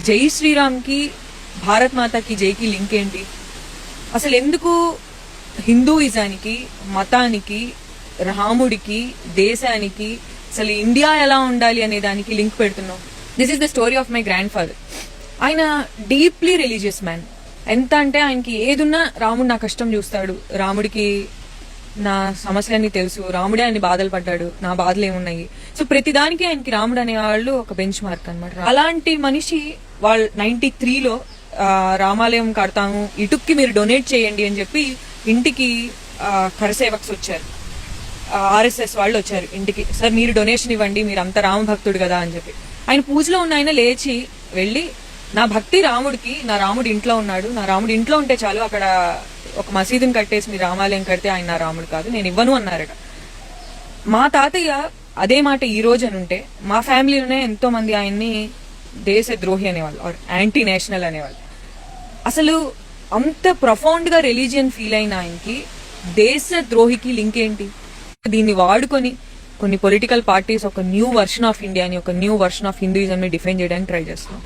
జై శ్రీరామ్ కి భారత్ మాతాకి జైకి లింక్ ఏంటి? అసలు ఎందుకు హిందూయిజానికి, మతానికి, రాముడికి, దేశానికి, అసలు ఇండియా ఎలా ఉండాలి అనే దానికి లింక్ పెడుతున్నాం? This is the story of my grand father. ఆయన డీప్లీ రిలీజియస్ మ్యాన్. ఎంత అంటే ఆయనకి ఏదున్నా రాముడు నా కష్టం చూస్తాడు, రాముడికి నా సమస్యలన్నీ తెలుసు, రాముడే అన్ని బాధలు పడ్డాడు, నా బాధలు ఏమున్నాయి. సో ప్రతిదానికి ఆయనకి రాముడు అనేవాళ్ళు ఒక బెంచ్ మార్క్ అనమాట. అలాంటి మనిషి వాళ్ళు 93లో రామాలయం కడతాము, ఇటుక్కి మీరు డొనేట్ చేయండి అని చెప్పి ఇంటికి కరసేవక్స్ వచ్చారు, ఆర్ఎస్ఎస్ వాళ్ళు వచ్చారు ఇంటికి. సార్ మీరు డొనేషన్ ఇవ్వండి, మీరు అంత రామభక్తుడు కదా అని చెప్పి. ఆయన పూజలో ఉన్న ఆయన లేచి వెళ్ళి, నా భక్తి రాముడికి, నా రాముడు ఇంట్లో ఉన్నాడు, నా రాముడు ఇంట్లో ఉంటే చాలు, అక్కడ ఒక మసీదుని కట్టేసి మీరు రామాలయం కడితే ఆయన నా రాముడు కాదు, నేను ఇవ్వను అన్నారట. మా తాతయ్య అదే మాట ఈ రోజు అని ఉంటే మా ఫ్యామిలీలోనే ఎంతో మంది ఆయన్ని దేశద్రోహి అనేవాళ్ళు, ఆర్ యాంటీ నేషనల్ అనేవాళ్ళు. అసలు అంత ప్రొఫౌండ్ గా రిలీజియన్ ఫీల్ అయిన ఆయనకి దేశద్రోహికి లింక్ ఏంటి? దీన్ని వాడుకొని కొన్ని పొలిటికల్ పార్టీస్ ఒక న్యూ వర్షన్ ఆఫ్ ఇండియాని, ఒక న్యూ వర్షన్ ఆఫ్ హిందూయిజం ని డిఫైన్ చేయడానికి ట్రై చేస్తున్నాం.